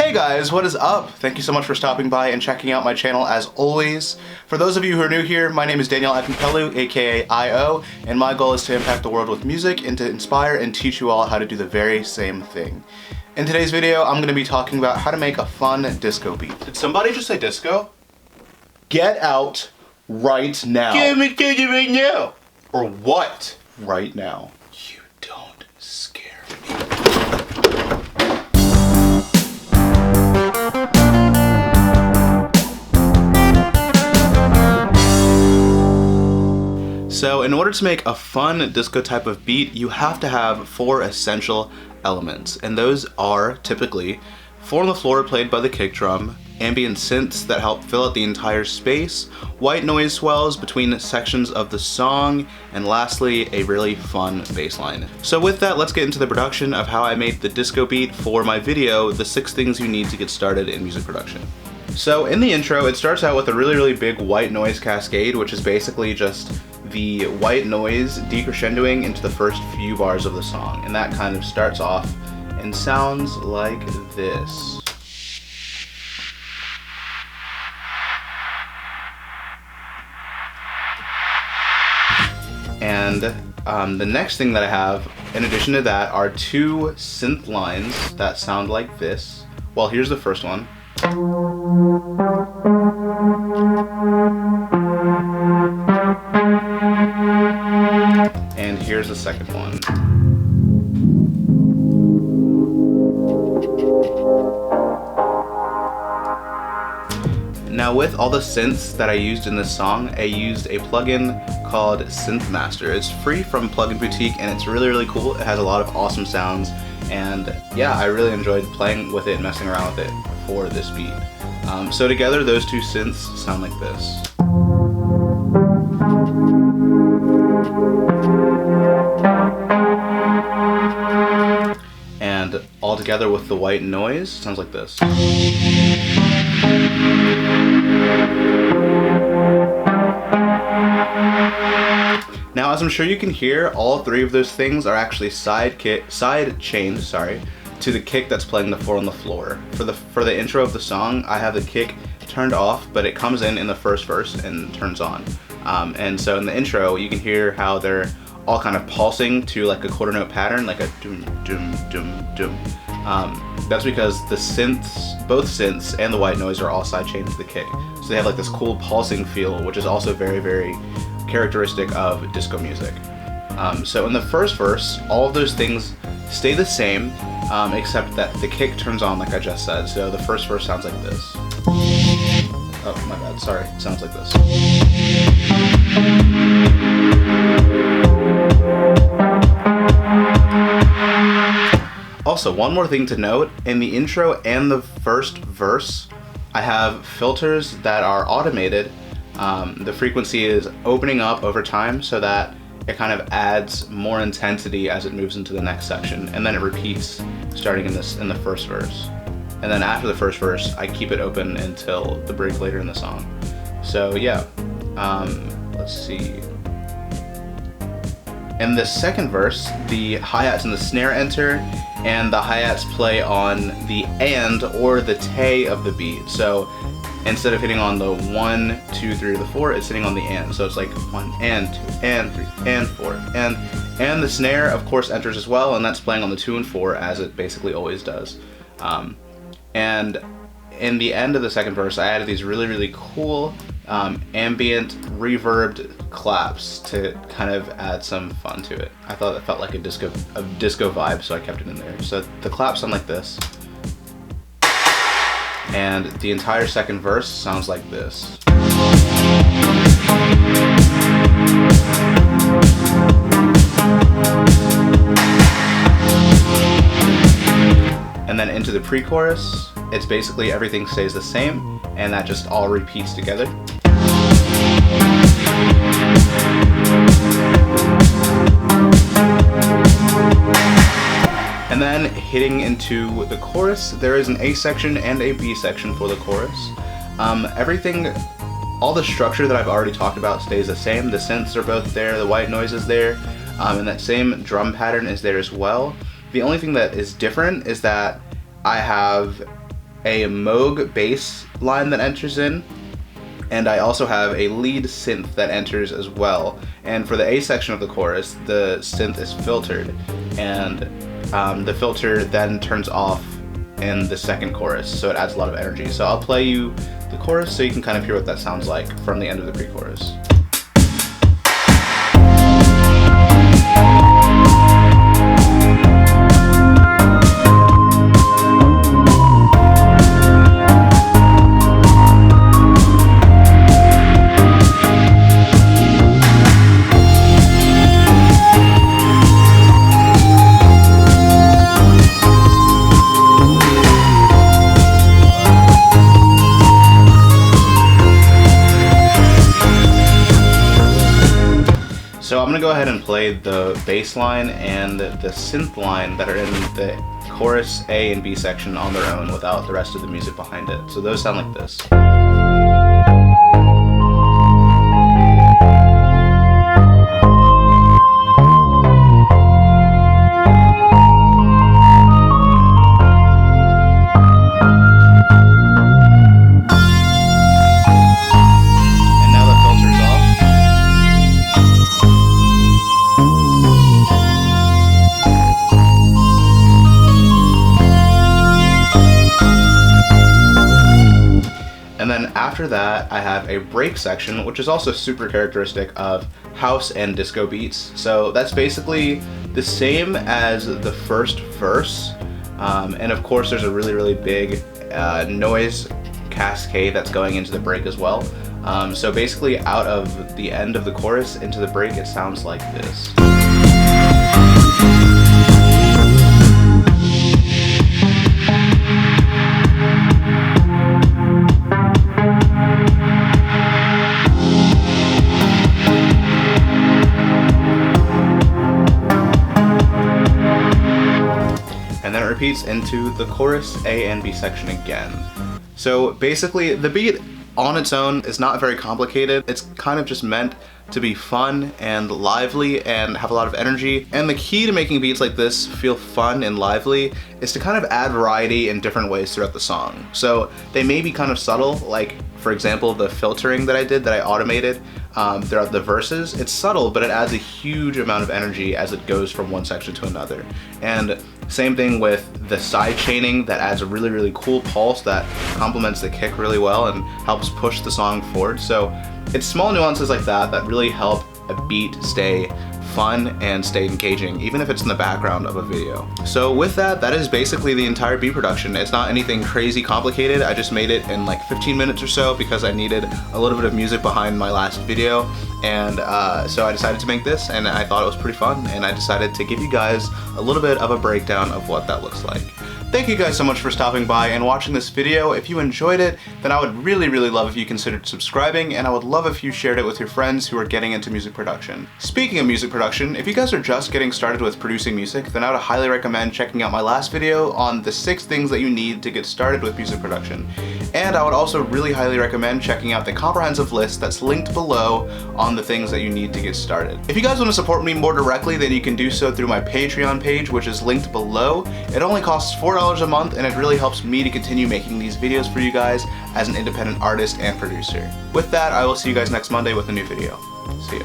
Hey guys, what is up? Thank you so much for stopping by and checking out my channel as always. For those of you who are new here, my name is Daniel Akimpelu, aka I.O., and my goal is to impact the world with music and to inspire and teach you all how to do the very same thing. In today's video, I'm going to be talking about how to make a fun disco beat. Did somebody just say disco? Get out right now. Give me right now. Or what right now? You don't scare me. So in order to make a fun disco type of beat, you have to have 4 essential elements, and those are typically 4 on the floor played by the kick drum, ambient synths that help fill out the entire space, white noise swells between sections of the song, and lastly, a really fun bass line. So with that, let's get into the production of how I made the disco beat for my video, The 6 Things You Need to Get Started in Music Production. So in the intro, it starts out with a really big white noise cascade, which is basically just the white noise decrescendoing into the first few bars of the song, and that kind of starts off and sounds like this. And the next thing that I have, in addition to that, are 2 synth lines that sound like this. Well, here's the first one. And here's the second one. Now with all the synths that I used in this song, I used a plugin called Synth Master. It's free from Plugin Boutique and it's really cool. It has a lot of awesome sounds, and yeah, I really enjoyed playing with it and messing around with it for this beat. So together those 2 synths sound like this. And all together with the white noise sounds like this. Now, as I'm sure you can hear, all 3 of those things are actually side chained, to the kick that's playing the 4 on the floor. For the intro of the song, I have the kick turned off, but it comes in the first verse and turns on. And so in the intro, you can hear how they're all kind of pulsing to like a quarter note pattern, like a doom doom doom doom. That's because the synths, both synths and the white noise, are all side chained to the kick. So they have like this cool pulsing feel, which is also very characteristic of disco music. So in the first verse, all of those things stay the same, except that the kick turns on like I just said. So the first verse sounds like this. Oh, my bad, sorry, it sounds like this. Also, one more thing to note, in the intro and the first verse, I have filters that are automated. The frequency is opening up over time so that it kind of adds more intensity as it moves into the next section, and then it repeats starting in the first verse. And then after the first verse, I keep it open until the break later in the song. So yeah, let's see. In the second verse, the hi-hats and the snare enter, and the hi-hats play on the and or the te of the beat. So instead of hitting on the 1, 2, 3, or the 4, it's hitting on the and. So it's like 1 and 2 and 3 and 4 and the snare of course enters as well, and that's playing on the 2 and 4 as it basically always does. And in the end of the second verse, I added these really cool ambient reverbed claps to kind of add some fun to it. I thought it felt like a disco vibe, so I kept it in there. So the claps sound like this. And the entire second verse sounds like this. And then into the pre-chorus, it's basically everything stays the same, and that just all repeats together. And then hitting into the chorus, there is an A section and a B section for the chorus. All the structure that I've already talked about stays the same. The synths are both there, the white noise is there, and that same drum pattern is there as well. The only thing that is different is that I have a Moog bass line that enters in, and I also have a lead synth that enters as well. And for the A section of the chorus, the synth is filtered, and the filter then turns off in the second chorus, so it adds a lot of energy. So I'll play you the chorus so you can kind of hear what that sounds like from the end of the pre-chorus. So I'm gonna go ahead and play the bass line and the synth line that are in the chorus A and B section on their own without the rest of the music behind it. So those sound like this. And then after that, I have a break section, which is also super characteristic of house and disco beats. So that's basically the same as the first verse. And of course, there's a really, really big noise cascade that's going into the break as well. So basically out of the end of the chorus into the break, it sounds like this. And then it repeats into the chorus A and B section again. So basically the beat on its own is not very complicated. It's kind of just meant to be fun and lively and have a lot of energy. And the key to making beats like this feel fun and lively is to kind of add variety in different ways throughout the song. So they may be kind of subtle, like for example, the filtering that I did, that I automated throughout the verses. It's subtle, but it adds a huge amount of energy as it goes from one section to another. And same thing with the side chaining that adds a really, really cool pulse that complements the kick really well and helps push the song forward. So it's small nuances like that that really help a beat stay fun and stay engaging, even if it's in the background of a video. So with that, that is basically the entire beat production. It's not anything crazy complicated. I just made it in like 15 minutes or so because I needed a little bit of music behind my last video. And so I decided to make this, and I thought it was pretty fun, and I decided to give you guys a little bit of a breakdown of what that looks like. Thank you guys so much for stopping by and watching this video. If you enjoyed it, then I would really, really love if you considered subscribing, and I would love if you shared it with your friends who are getting into music production. Speaking of music production, if you guys are just getting started with producing music, then I would highly recommend checking out my last video on the 6 things that you need to get started with music production. And I would also really highly recommend checking out the comprehensive list that's linked below on the things that you need to get started. If you guys want to support me more directly, then you can do so through my Patreon page, which is linked below. It only costs $4 a month, and it really helps me to continue making these videos for you guys as an independent artist and producer. With that, I will see you guys next Monday with a new video. See ya.